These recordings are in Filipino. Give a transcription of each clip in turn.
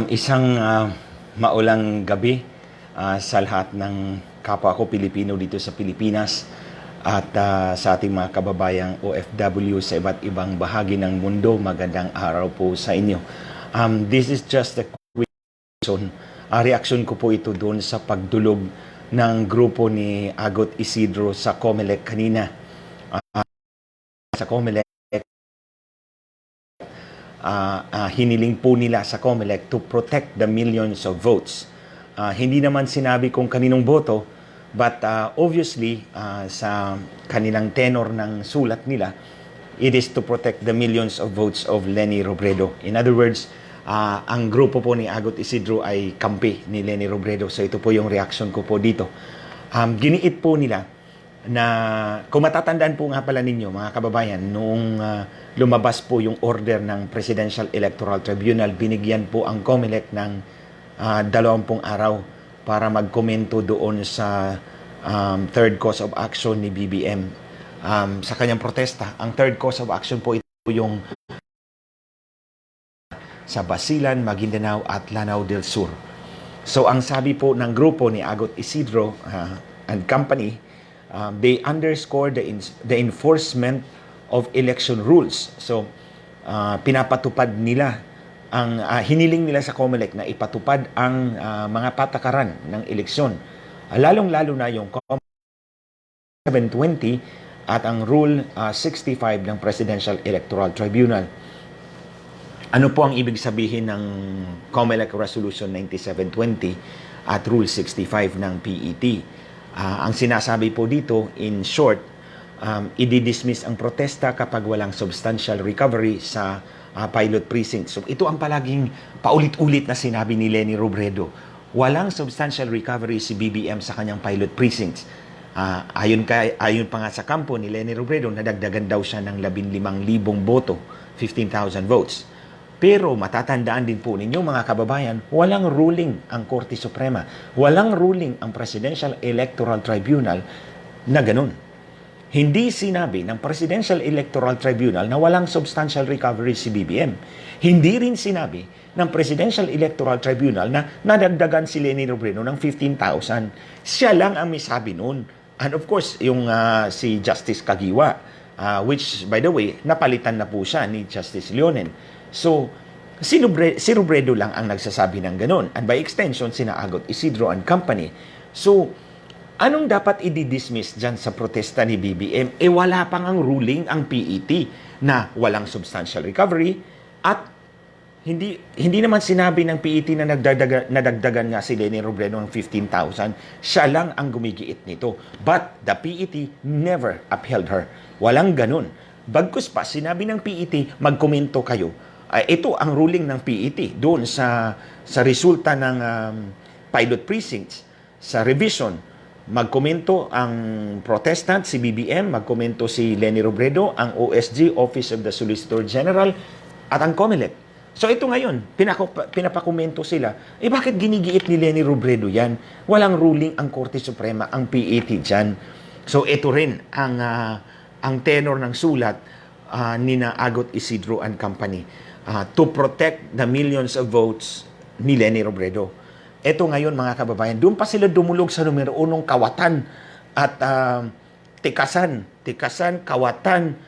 Isang maulang gabi sa lahat ng kapwa ko Pilipino dito sa Pilipinas at sa ating mga kababayang OFW sa iba't ibang bahagi ng mundo. Magandang araw po sa inyo. This is just a quick reaction. Reaction ko po ito doon sa pagdulog ng grupo ni Agot Isidro sa COMELEC kanina. Sa COMELEC, hiniling po nila sa COMELEC to protect the millions of votes. Hindi naman sinabi kung kaninong boto, but obviously sa kanilang tenor ng sulat nila, it is to protect the millions of votes of Leni Robredo. In other words, ang grupo po ni Agot Isidro ay kampi ni Leni Robredo. So ito po yung reaction ko po dito. Giniit po nila na kung matatandaan po nga pala ninyo mga kababayan, noong lumabas po yung order ng Presidential Electoral Tribunal, binigyan po ang COMELEC ng 20 araw para magkomento doon sa third cause of action ni BBM sa kanyang protesta. Ang third cause of action po ito yung sa Basilan, Maguindanao at Lanao del Sur. So ang sabi po ng grupo ni Agot Isidro and company, they underscore the enforcement of election rules. So, pinapatupad nila ang hiniling nila sa COMELEC na ipatupad ang mga patakaran ng eleksyon. Lalong-lalo na yung COMELEC 720 at ang Rule 65 ng Presidential Electoral Tribunal. Ano po ang ibig sabihin ng COMELEC Resolution 9720 at Rule 65 ng PET? Ang sinasabi po dito, in short, i-dismiss ang protesta kapag walang substantial recovery sa pilot precinct. So ito ang palaging paulit-ulit na sinabi ni Leni Robredo. Walang substantial recovery si BBM sa kanyang pilot precincts. Ayon pa nga sa kampo ni Leni Robredo, nadagdagan daw siya ng 15,000 boto, 15,000 votes. Pero matatandaan din po ninyo mga kababayan, walang ruling ang Korte Suprema, walang ruling ang Presidential Electoral Tribunal na ganun. Hindi sinabi ng Presidential Electoral Tribunal na walang substantial recovery si BBM. Hindi rin sinabi ng Presidential Electoral Tribunal na nadagdagan si Leni Robredo ng 15,000. Siya lang ang may sabi noon. And of course, yung si Justice Kagiwa, which by the way, napalitan na po siya ni Justice Leonen. So, si Robredo lang ang nagsasabi ng ganun. And by extension, sina Agot Isidro and company. So, anong dapat i-dismiss dyan sa protesta ni BBM? Wala pang ang ruling ang PET na walang substantial recovery at hindi naman sinabi ng PET na nadagdagan nga si Leni Robredo ng 15,000. Siya lang ang gumigiit nito. But the PET never upheld her. Walang ganun. Bagkus pa, sinabi ng PET, magkomento kayo. Ito ang ruling ng PET doon sa resulta ng pilot precincts. Sa revision, magkomento ang protestant, si BBM, magkomento si Leni Robredo, ang OSG, Office of the Solicitor General, at ang COMELEC. So ito ngayon, pinapakomento sila. Bakit ginigiit ni Leni Robredo yan? Walang ruling ang Korte Suprema, ang PET dyan. So ito rin ang tenor ng sulat ni na Agot Isidro and company to protect the millions of votes ni Leni Robredo. Ito ngayon mga kababayan, doon pa sila dumulog sa numero 1 kawatan at tikasan, kawatan,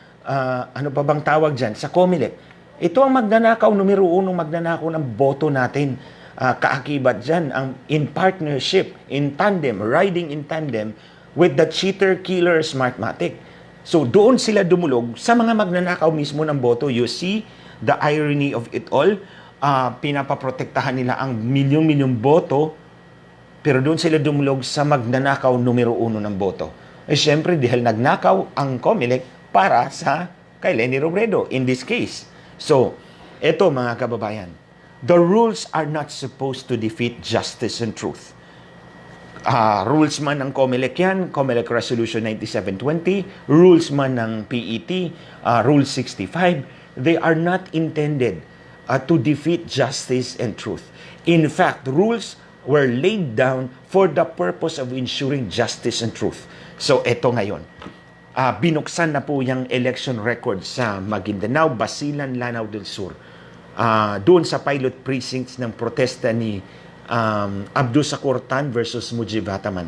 ano pa bang tawag dyan, sa COMELEC. Ito ang magnanakaw, numero 1 magnanakaw ng boto natin. Kaakibat dyan, ang in partnership, in tandem, riding in tandem with the cheater-killer Smartmatic. So doon sila dumulog sa mga magnanakaw mismo ng boto. You see the irony of it all. Pinapaprotektahan nila ang milyon-milyong boto, pero doon sila dumulog sa magnanakaw numero 1 ng boto. Siyempre, dahil nagnakaw ang COMELEC para sa kay Leni Robredo in this case. So, eto mga kababayan, the rules are not supposed to defeat justice and truth. Rules man ng COMELEC yan, COMELEC Resolution 9720, rules man ng PET, Rule 65, they are not intended to defeat justice and truth. In fact, rules were laid down for the purpose of ensuring justice and truth. So, eto ngayon. Binuksan na po yung election record sa Maguindanao, Basilan, Lanao del Sur. doon sa pilot precincts ng protesta ni Abdul Sakurtan versus Mujib Hataman.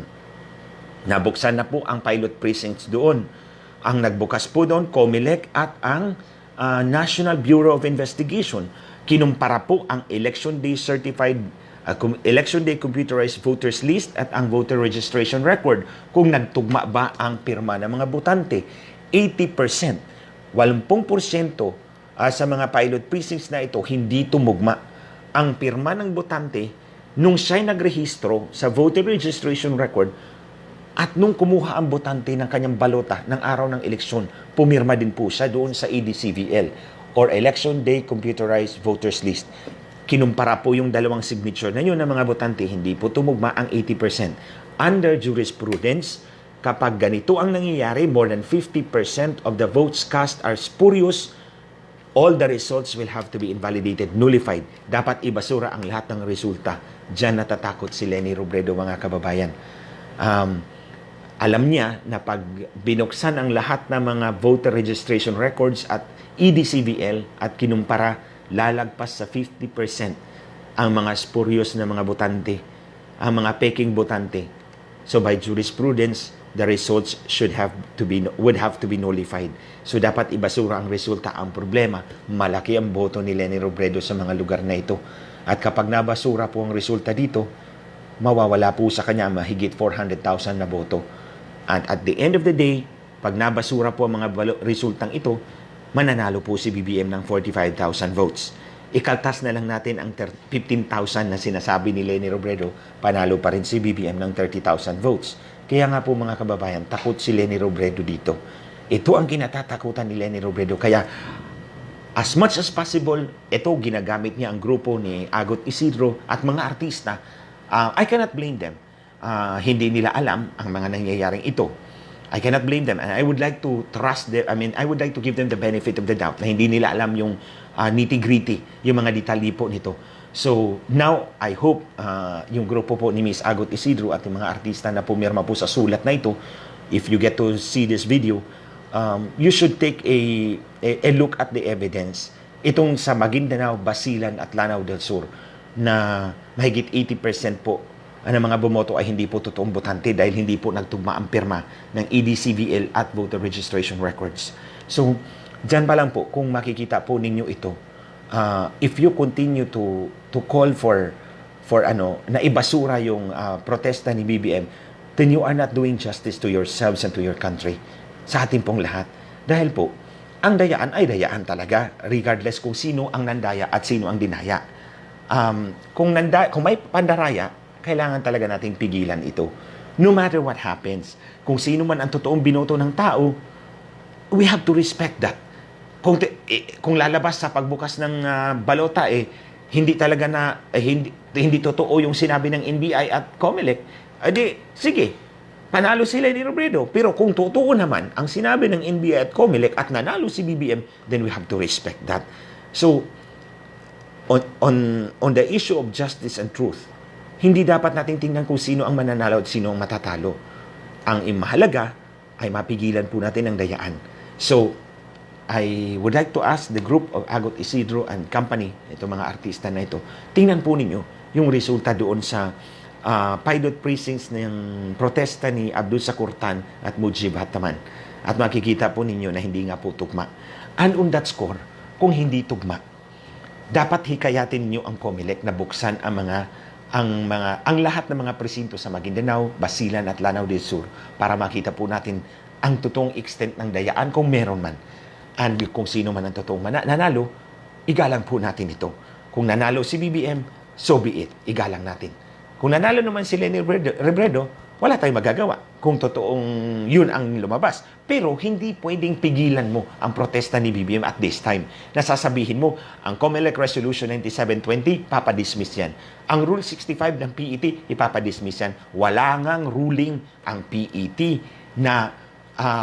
Nabuksan na po ang pilot precincts doon. Ang nagbukas po doon, COMELEC at ang National Bureau of Investigation. Kinumpara po ang Election Day Certified Election Day Computerized Voters List at ang Voter Registration Record kung nagtugma ba ang pirma ng mga botante. 80%, 80% sa mga pilot precincts na ito hindi tumugma ang pirma ng botante nung siya'y nagrehistro sa Voter Registration Record at nung kumuha ang botante ng kanyang balota ng araw ng eleksyon, pumirma din po siya doon sa EDCVL or Election Day Computerized Voters List. Kinumpara po yung dalawang signature na yun ng mga botante, hindi po tumugma ang 80%. Under jurisprudence, kapag ganito ang nangyayari, more than 50% of the votes cast are spurious, all the results will have to be invalidated, nullified. Dapat ibasura ang lahat ng resulta. Diyan natatakot si Leni Robredo, mga kababayan. Alam niya na pag binuksan ang lahat ng mga voter registration records at EDCVL at kinumpara, lalagpas sa 50% ang mga spurious na mga botante, ang mga peking botante. So by jurisprudence, the results would have to be nullified. So dapat ibasura ang resulta. Ang problema, malaki ang boto ni Leni Robredo sa mga lugar na ito. At kapag nabasura po ang resulta dito, mawawala po sa kanya mahigit 400,000 na boto. And at the end of the day, pag nabasura po ang mga resultang ito, mananalo po si BBM ng 45,000 votes. Ikaltas na lang natin ang 15,000 na sinasabi ni Leni Robredo, panalo pa rin si BBM ng 30,000 votes. Kaya nga po mga kababayan, takot si Leni Robredo dito. Ito ang kinatatakutan ni Leni Robredo. Kaya as much as possible, ito ginagamit niya ang grupo ni Agot Isidro at mga artista. I cannot blame them. Hindi nila alam ang mga nangyayaring ito. I cannot blame them, and I would like to trust them. I would like to give them the benefit of the doubt na hindi nila alam yung nitty-gritty, yung mga detalye po nito. So, now, I hope yung grupo po ni Miss Agot Isidro at yung mga artista na pumirma po sa sulat na ito, if you get to see this video, you should take a look at the evidence. Itong sa Maguindanao, Basilan at Lanao del Sur na mahigit 80% po ang mga bumoto ay hindi po totoong botante dahil hindi po nagtugma ang pirma ng EDCVL at voter registration records. So, dyan pa lang po, kung makikita po ninyo ito, if you continue to call for na ibasura yung protesta ni BBM, then you are not doing justice to yourselves and to your country, sa ating pong lahat. Dahil po, ang dayaan ay dayaan talaga, regardless kung sino ang nandaya at sino ang dinaya. Kung may pandaraya, kailangan talaga nating pigilan ito. No matter what happens, kung sino man ang totoong binoto ng tao, we have to respect that. Kung lalabas sa pagbukas ng balota, hindi talaga hindi totoo yung sinabi ng NBI at COMELEC, sige, panalo sila ni Robredo. Pero kung totoo naman ang sinabi ng NBI at COMELEC at nanalo si BBM, then we have to respect that. So, on the issue of justice and truth, hindi dapat nating tingnan kung sino ang mananalo at sino ang matatalo. Ang mahalaga ay mapigilan po natin ang dayaan. So, I would like to ask the group of Agot Isidro and company, ito mga artista na ito, tingnan po ninyo yung resulta doon sa pilot precincts ng protesta ni Abdul Sakurtan at Mujib Hataman. At makikita po ninyo na hindi nga po tugma. And on that score, kung hindi tugma, dapat hikayatin niyo ang COMELEC na buksan ang lahat ng mga presinto sa Maguindanao, Basilan at Lanao del Sur para makita po natin ang totoong extent ng dayaan kung meron man. And kung sino man ang totoong nanalo, igalang po natin ito. Kung nanalo si BBM, so be it, igalang natin. Kung nanalo naman si Leni Robredo, wala tayong magagawa kung totoong yun ang lumabas. Pero hindi pwedeng pigilan mo ang protesta ni BBM at this time. Nasasabihin mo, ang COMELEC Resolution 9720, papadismiss yan. Ang Rule 65 ng PET, ipapadismiss yan. Wala ngang ruling ang PET na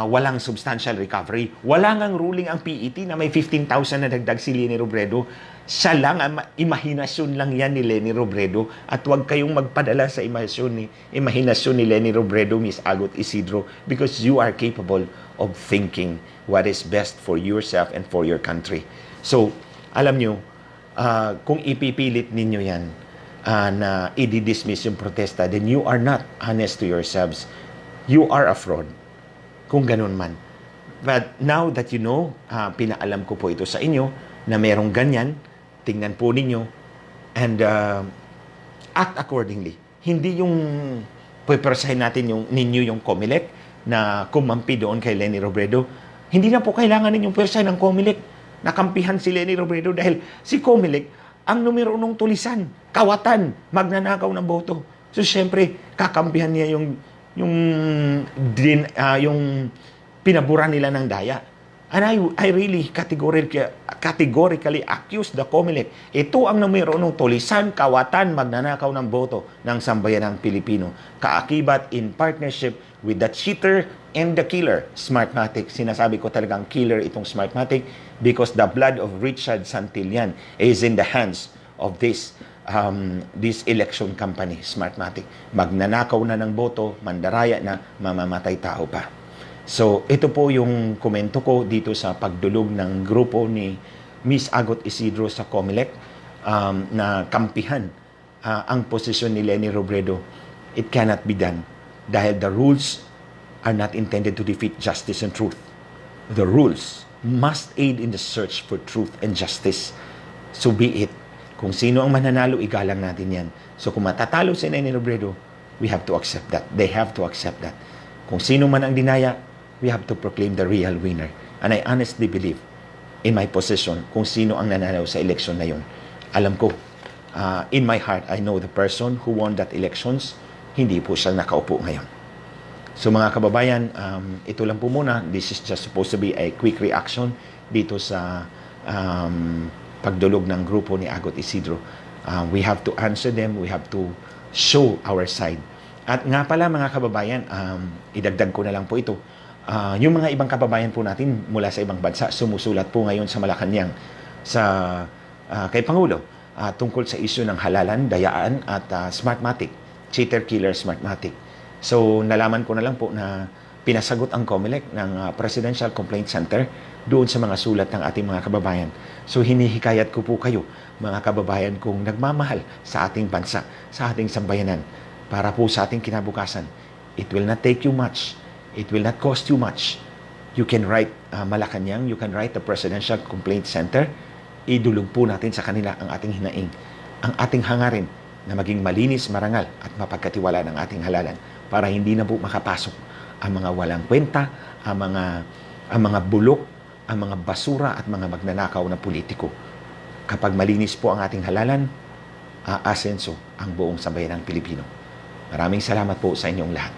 walang substantial recovery. Wala ngang ruling ang PET na may 15,000 na dagdag si Leni Robredo. Siya lang, imahinasyon lang yan ni Leni Robredo at huwag kayong magpadala sa imahinasyon ni Leni Robredo, Miss Agot Isidro, because you are capable of thinking what is best for yourself and for your country. So, alam nyo, kung ipipilit ninyo yan na i-dismiss yung protesta, then you are not honest to yourselves. You are a fraud. Kung ganun man. But now that you know, pinaalam ko po ito sa inyo na merong ganyan, tingnan po ninyo and act accordingly. Hindi yung pupersahin natin ninyo yung COMELEC na kumampi doon kay Leni Robredo. Hindi na po kailangan ninyong pupersahin ng COMELEC. Nakampihan si Leni Robredo dahil si COMELEC ang numero unong tulisan, kawatan, magnanakaw ng boto. So syempre, kakampihan niya yung pinabura nila ng daya. And I really categorically accuse the COMELEC. Ito ang numero unong tulisan, kawatan, magnanakaw ng boto ng sambayanang Pilipino. Kaakibat in partnership with the cheater and the killer, Smartmatic. Sinasabi ko talagang killer itong Smartmatic because the blood of Richard Santillan is in the hands of this election company, Smartmatic. Magnanakaw na ng boto, mandaraya na, mamamatay tao pa. So, ito po yung komento ko dito sa pagdulog ng grupo ni Miss Agot Isidro sa COMELEC na kampihan ang posisyon ni Leni Robredo. It cannot be done dahil the rules are not intended to defeat justice and truth. The rules must aid in the search for truth and justice. So be it. Kung sino ang mananalo, igalang natin yan. So kung matatalo si Leni Robredo, we have to accept that. They have to accept that. Kung sino man ang dinaya, we have to proclaim the real winner. And I honestly believe in my position kung sino ang nanalo sa election na yun. Alam ko, in my heart, I know the person who won that elections, hindi po siya nakaupo ngayon. So mga kababayan, ito lang po muna. This is just supposed to be a quick reaction dito sa pagdulog ng grupo ni Agot Isidro. We have to answer them. We have to show our side. At nga pala mga kababayan, idagdag ko na lang po ito. Yung mga ibang kababayan po natin mula sa ibang bansa, sumusulat po ngayon sa Malacanang kay Pangulo tungkol sa issue ng halalan, dayaan at Smartmatic, cheater killer Smartmatic. So nalaman ko na lang po na pinasagot ang COMELEC ng Presidential Complaint Center doon sa mga sulat ng ating mga kababayan. So hinihikayat ko po kayo, mga kababayan kong nagmamahal sa ating bansa, sa ating sambayanan, para po sa ating kinabukasan. It will not take you much. It will not cost you much. You can write Malacanang, you can write the Presidential Complaint Center. Idulog po natin sa kanila ang ating hinaing, ang ating hangarin na maging malinis, marangal at mapagkatiwala ng ating halalan para hindi na po makapasok ang mga walang kwenta, ang mga bulok, ang mga basura at mga magnanakaw na politiko. Kapag malinis po ang ating halalan, aasenso ang buong sambayanang Pilipino. Maraming salamat po sa inyong lahat.